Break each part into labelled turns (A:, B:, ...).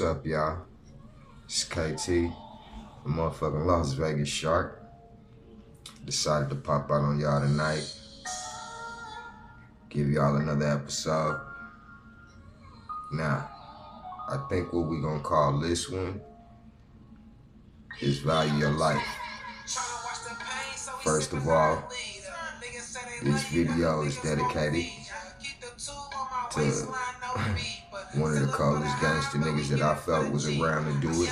A: What's up, y'all? It's KT, the motherfucking Las Vegas Shark. Decided to pop out on y'all tonight. Give y'all another episode. Now, I think what we gonna call this one is Value Your Life. First of all, this video is dedicated to one of the coldest gangster niggas that I felt was around to do it.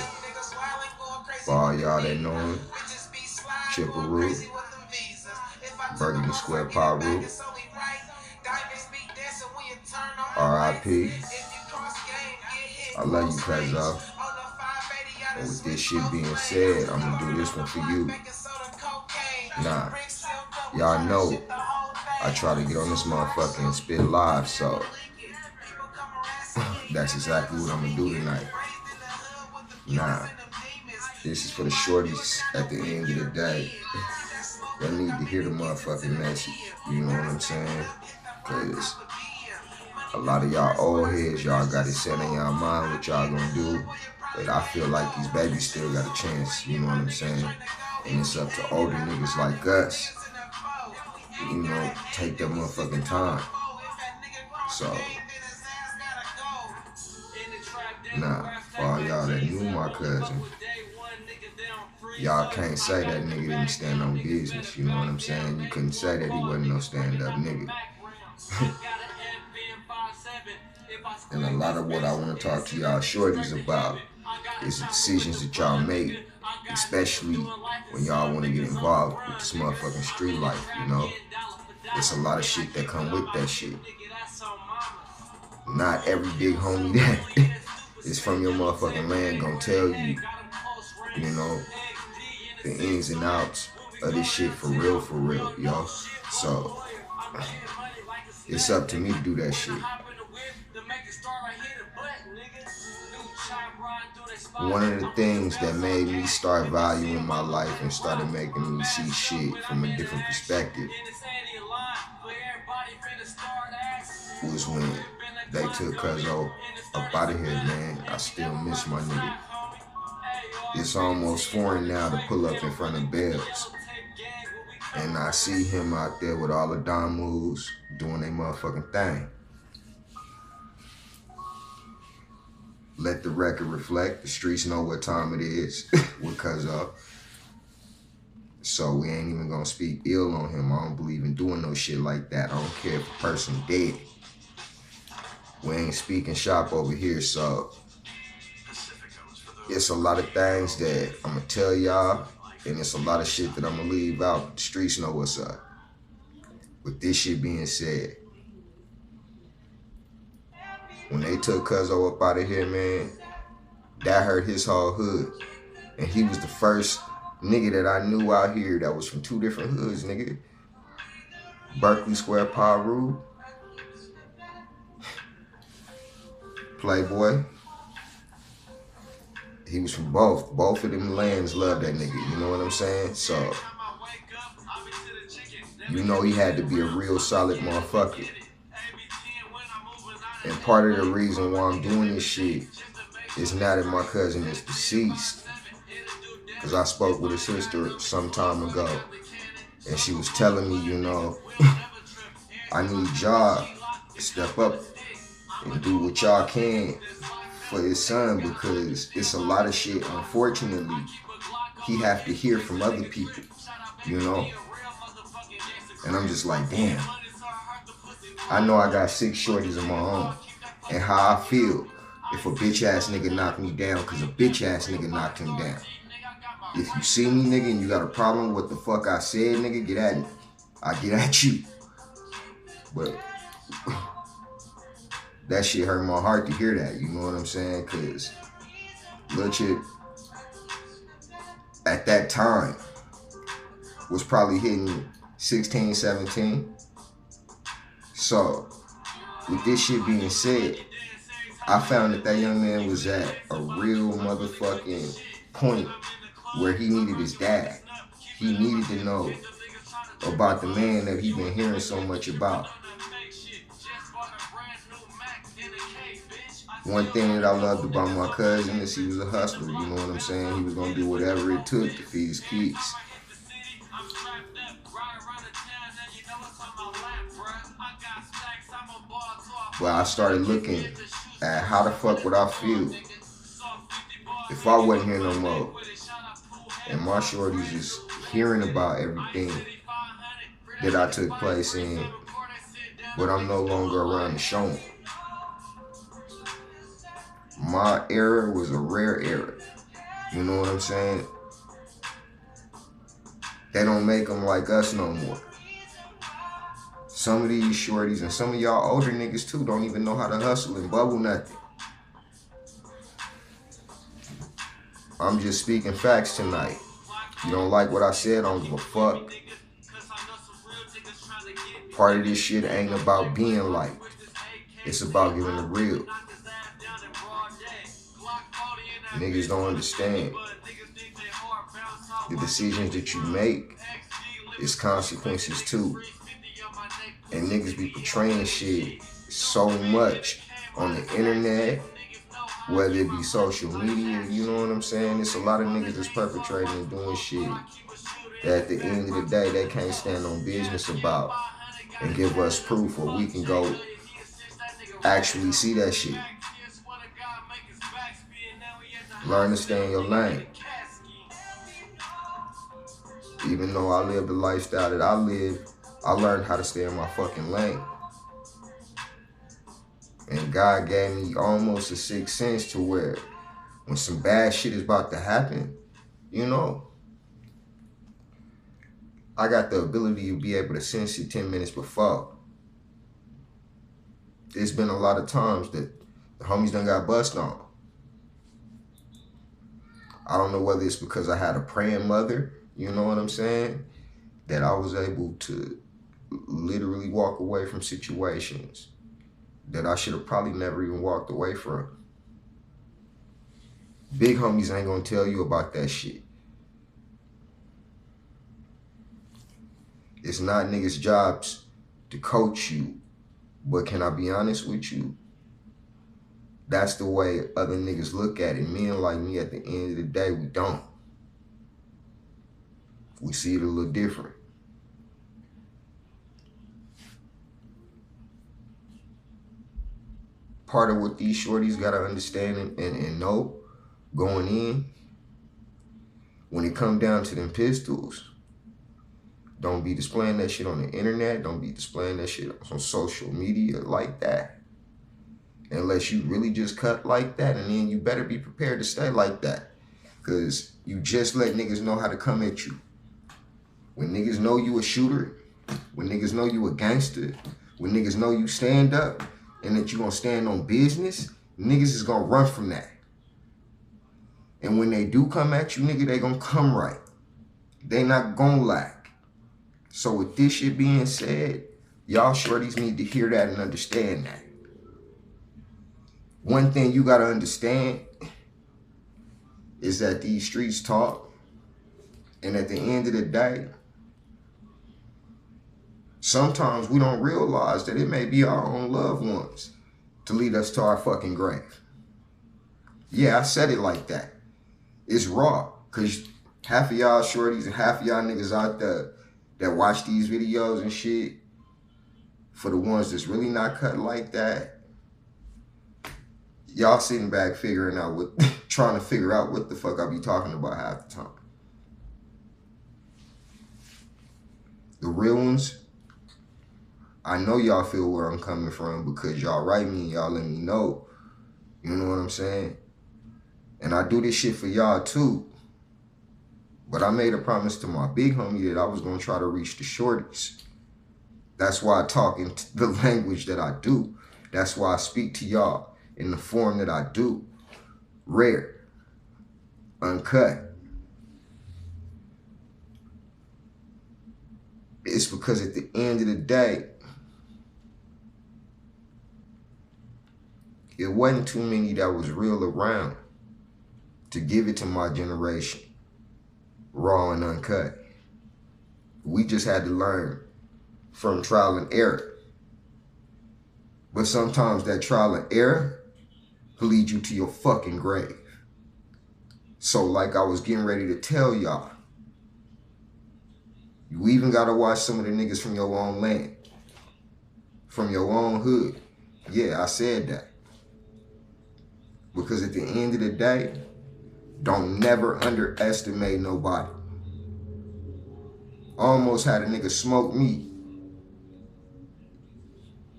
A: For all y'all that know him, Chipperoo, Burgundy Square Paru, R.I.P. I love you, Cuzzo. And with this shit being said, I'm gonna do this one for you. Nah, y'all know I try to get on this motherfucker and spit live, so that's exactly what I'm gonna do tonight. Nah, this is for the shorties at the end of the day. They need to hear the motherfucking message, you know what I'm saying? Cause a lot of y'all old heads, y'all got it set in y'all mind what y'all gonna do. But I feel like these babies still got a chance, you know what I'm saying? And it's up to older niggas like us, you know, take that motherfucking time. So, nah, for all y'all that knew my cousin, y'all can't say that nigga didn't stand on business, you know what I'm saying? You couldn't say that he wasn't no stand-up nigga. And a lot of what I want to talk to y'all shorties about is the decisions that y'all make, especially when y'all want to get involved with this motherfucking street life, you know? There's a lot of shit that come with that shit. Not every big homie that is from your motherfucking land gonna tell you, you know, the ins and outs of this shit for real, yo. So, it's up to me to do that shit. One of the things that made me start valuing my life and started making me see shit from a different perspective was when they took Cuzzo up out of here, man. I still miss my nigga. It's almost foreign now to pull up in front of Bells. And I see him out there with all the Don moves doing their motherfucking thing. Let the record reflect. The streets know what time it is with Cuzzo. So we ain't even gonna speak ill on him. I don't believe in doing no shit like that. I don't care if a person dead. We ain't speaking shop over here, so it's a lot of things that I'm gonna tell y'all, and it's a lot of shit that I'm gonna leave out. The streets know what's up. With this shit being said, when they took Cuzzo up out of here, man, that hurt his whole hood. And he was the first nigga that I knew out here that was from two different hoods, nigga. Burgundy Square Paru, Playboy. He was from both. Both of them lands loved that nigga, you know what I'm saying? So, you know he had to be a real solid motherfucker. And part of the reason why I'm doing this shit is now that my cousin is deceased. Because I spoke with his sister some time ago. And she was telling me, you know, I need y'all to step up and do what y'all can for his son, because it's a lot of shit, unfortunately, he have to hear from other people, you know? And I'm just like, damn. I know I got 6 shorties of my own. And how I feel if a bitch ass nigga knock me down because a bitch ass nigga knocked him down. If you see me, nigga, and you got a problem with what the fuck I said, nigga, get at me. I get at you. But that shit hurt my heart to hear that, you know what I'm saying? Because Lil Chip, at that time, was probably hitting 16, 17. So, with this shit being said, I found that young man was at a real motherfucking point where he needed his dad. He needed to know about the man that he been hearing so much about. One thing that I loved about my cousin is he was a hustler, you know what I'm saying? He was gonna do whatever it took to feed his kids. But I started looking at how the fuck would I feel if I wasn't here no more. And my shorties is hearing about everything that I took place in, but I'm no longer around to show them. My era was a rare era. You know what I'm saying? They don't make them like us no more. Some of these shorties and some of y'all older niggas too don't even know how to hustle and bubble nothing. I'm just speaking facts tonight. You don't like what I said, I don't give a fuck. Part of this shit ain't about being liked. It's about giving the real. Niggas don't understand. The decisions that you make is consequences too. And niggas be portraying shit so much on the internet, whether it be social media, you know what I'm saying? It's a lot of niggas that's perpetrating and doing shit that at the end of the day, they can't stand on business about and give us proof where we can go actually see that shit. Learn to stay in your lane. Even though I live the lifestyle that I live, I learned how to stay in my fucking lane. And God gave me almost a sixth sense to where when some bad shit is about to happen, you know, I got the ability to be able to sense it 10 minutes before. There's been a lot of times that the homies done got bust on. I don't know whether it's because I had a praying mother, you know what I'm saying, that I was able to literally walk away from situations that I should have probably never even walked away from. Big homies ain't gonna tell you about that shit. It's not niggas' jobs to coach you, but can I be honest with you? That's the way other niggas look at it. Men like me, at the end of the day, we don't. We see it a little different. Part of what these shorties gotta understand and know going in, when it come down to them pistols, don't be displaying that shit on the internet. Don't be displaying that shit on social media like that. Unless you really just cut like that, and then you better be prepared to stay like that. Because you just let niggas know how to come at you. When niggas know you a shooter, when niggas know you a gangster, when niggas know you stand up and that you gonna stand on business, niggas is gonna run from that. And when they do come at you, nigga, they gonna come right. They not gonna lack. So with this shit being said, y'all shorties need to hear that and understand that. One thing you gotta understand is that these streets talk, and at the end of the day, sometimes we don't realize that it may be our own loved ones to lead us to our fucking grave. Yeah, I said it like that. It's raw, because half of y'all shorties and half of y'all niggas out there that watch these videos and shit, for the ones that's really not cut like that, y'all sitting back figuring out what, trying to figure out what the fuck I be talking about half the time. The real ones, I know y'all feel where I'm coming from because y'all write me and y'all let me know. You know what I'm saying? And I do this shit for y'all too. But I made a promise to my big homie that I was gonna try to reach the shorties. That's why I talk in the language that I do. That's why I speak to y'all in the form that I do. Rare. Uncut. It's because at the end of the day, it wasn't too many that was real around to give it to my generation, raw and uncut. We just had to learn from trial and error. But sometimes that trial and error could lead you to your fucking grave. So like I was getting ready to tell y'all, you even gotta watch some of the niggas from your own land, from your own hood. Yeah, I said that. Because at the end of the day, don't never underestimate nobody. Almost had a nigga smoke me.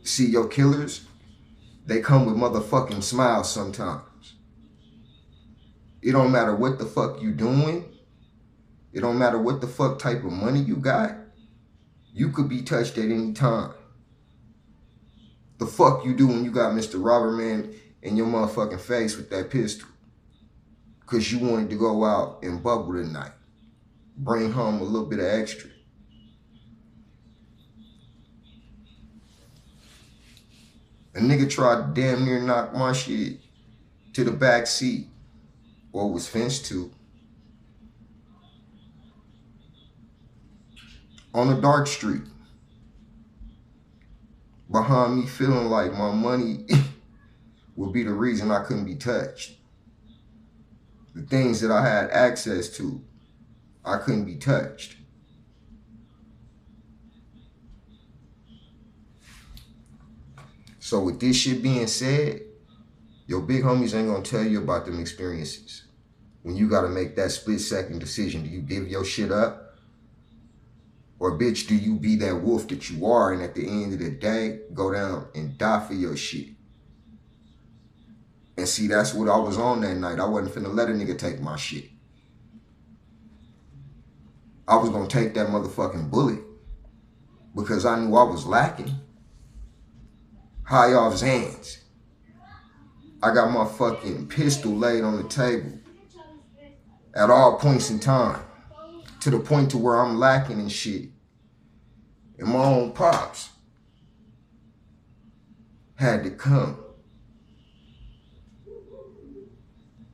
A: See, your killers, they come with motherfucking smiles sometimes. It don't matter what the fuck you doing. It don't matter what the fuck type of money you got. You could be touched at any time. The fuck you do when you got Mr. Robert Man in your motherfucking face with that pistol? Because you wanted to go out and bubble tonight. Bring home a little bit of extra. A nigga tried to damn near knock my shit to the back seat, or was fenced to, on a dark street. Behind me feeling like my money would be the reason I couldn't be touched. The things that I had access to, I couldn't be touched. So with this shit being said, your big homies ain't gonna tell you about them experiences. When you gotta make that split-second decision, do you give your shit up? Or bitch, do you be that wolf that you are and at the end of the day, go down and die for your shit? And see, that's what I was on that night. I wasn't finna let a nigga take my shit. I was gonna take that motherfucking bullet because I knew I was lacking. High off Zans. I got my fucking pistol laid on the table at all points in time, to the point to where I'm lacking and shit. And my own pops had to come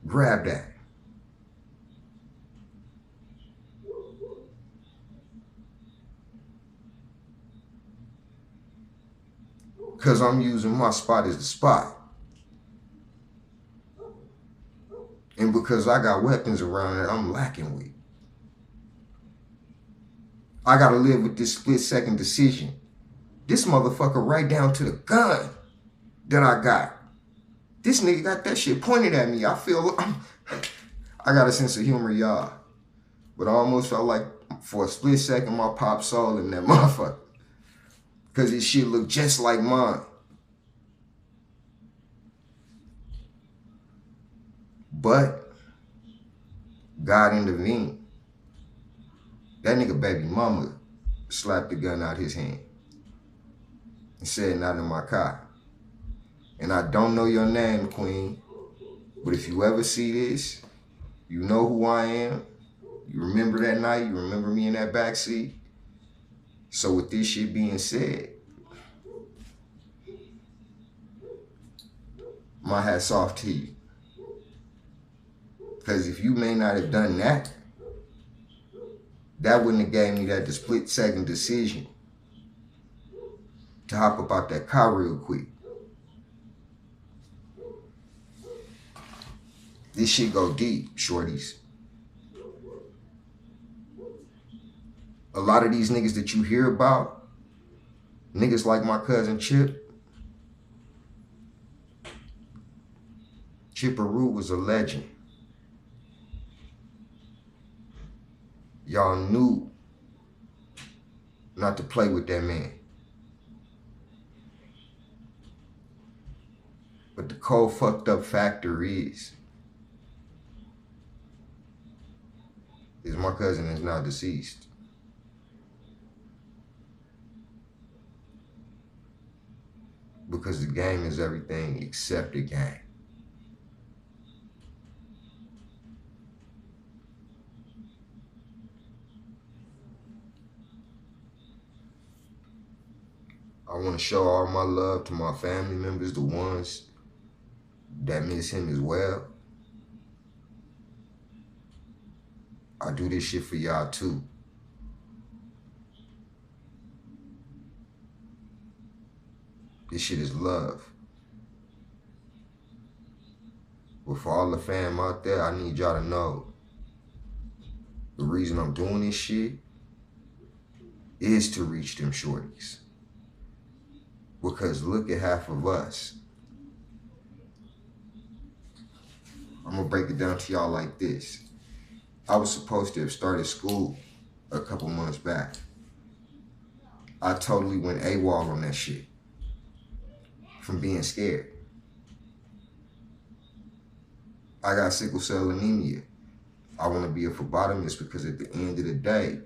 A: grab that. Because I'm using my spot as the spot. And because I got weapons around that I'm lacking with. I gotta live with this split-second decision. This motherfucker right down to the gun that I got. This nigga got that shit pointed at me. I got a sense of humor, y'all. But I almost felt like for a split second my pop saw in that motherfucker. Because his shit looked just like mine. But God intervened. That nigga baby mama slapped the gun out his hand and said, "Not in my car." And I don't know your name, Queen, but if you ever see this, you know who I am. You remember that night, you remember me in that backseat. So with this shit being said, my hat's off to you. Because if you may not have done that, that wouldn't have gave me that split-second decision to hop up out that car real quick. This shit go deep, shorties. A lot of these niggas that you hear about, niggas like my cousin Chip. Chipperoo was a legend. Y'all knew not to play with that man. But the cold fucked up factor is my cousin is now deceased. Because the game is everything except the game. I want to show all my love to my family members, the ones that miss him as well. I do this shit for y'all too. This shit is love. But for all the fam out there, I need y'all to know the reason I'm doing this shit is to reach them shorties. Because look at half of us. I'm gonna break it down to y'all like this. I was supposed to have started school a couple months back. I totally went AWOL on that shit from being scared. I got sickle cell anemia. I want to be a phlebotomist because at the end of the day,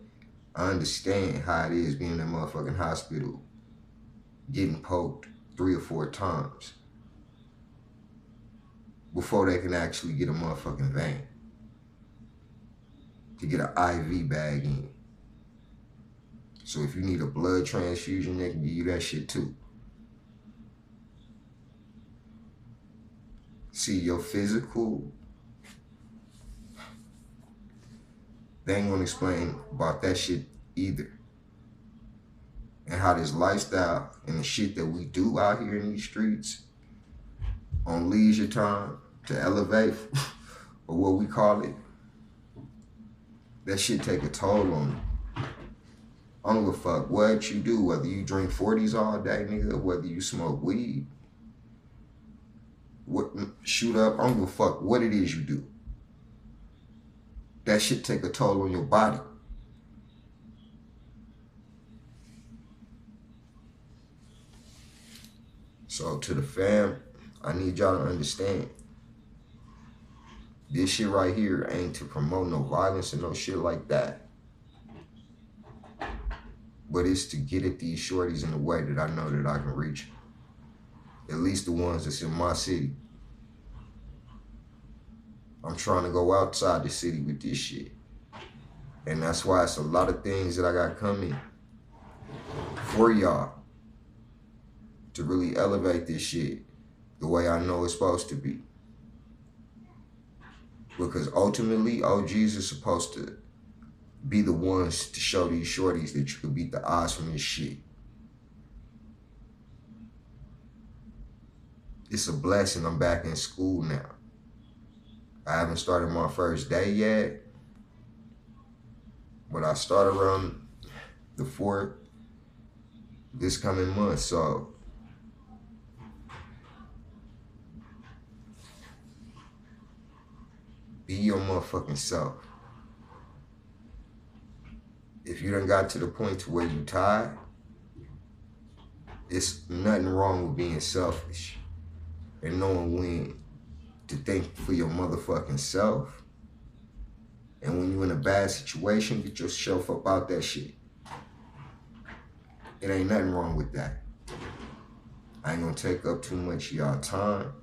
A: I understand how it is being in that motherfucking hospital, getting poked 3 or 4 times before they can actually get a motherfucking vein to get an IV bag in. So if you need a blood transfusion, they can give you that shit too. See, your physical, they ain't gonna explain about that shit either. And how this lifestyle and the shit that we do out here in these streets on leisure time to elevate, or what we call it, that shit take a toll on you. I don't give a fuck what you do, whether you drink 40s all day, nigga, whether you smoke weed, shoot up, I don't give a fuck what it is you do. That shit take a toll on your body. So to the fam, I need y'all to understand, this shit right here ain't to promote no violence and no shit like that. But it's to get at these shorties in a way that I know that I can reach. At least the ones that's in my city. I'm trying to go outside the city with this shit. And that's why it's a lot of things that I got coming for y'all to really elevate this shit the way I know it's supposed to be. Because ultimately, OGs are supposed to be the ones to show these shorties that you can beat the odds from this shit. It's a blessing I'm back in school now. I haven't started my first day yet, but I start around the 4th this coming month, so be your motherfucking self. If you done got to the point to where you tired, it's nothing wrong with being selfish and knowing when to think for your motherfucking self. And when you're in a bad situation, get yourself up out that shit. It ain't nothing wrong with that. I ain't gonna take up too much of y'all time.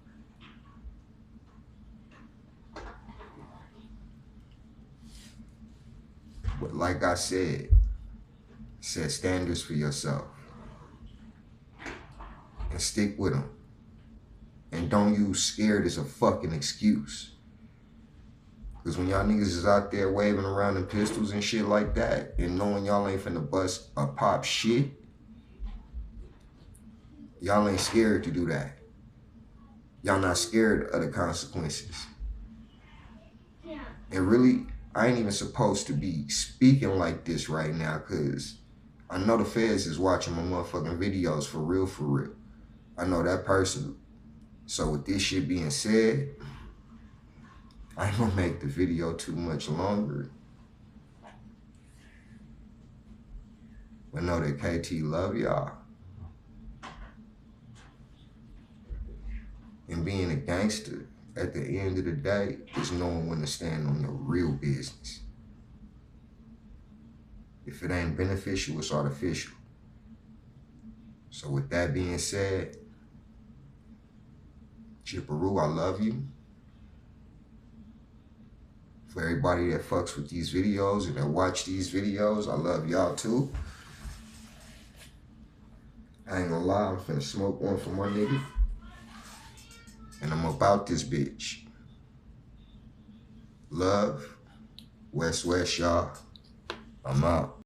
A: But like I said, set standards for yourself. And stick with them. And don't use scared as a fucking excuse. Because when y'all niggas is out there waving around in pistols and shit like that, and knowing y'all ain't finna bust or pop shit, y'all ain't scared to do that. Y'all not scared of the consequences. Yeah. And really, I ain't even supposed to be speaking like this right now, because I know the feds is watching my motherfucking videos for real, for real. I know that person. So with this shit being said, I ain't gonna make the video too much longer. But know that KT love y'all. And being a gangster, at the end of the day, is knowing when to stand on your real business. If it ain't beneficial, it's artificial. So with that being said, Chipperoo, I love you. For everybody that fucks with these videos and that watch these videos, I love y'all too. I ain't gonna lie, I'm finna smoke one for my nigga. And I'm about this bitch. Love, West, y'all. I'm out.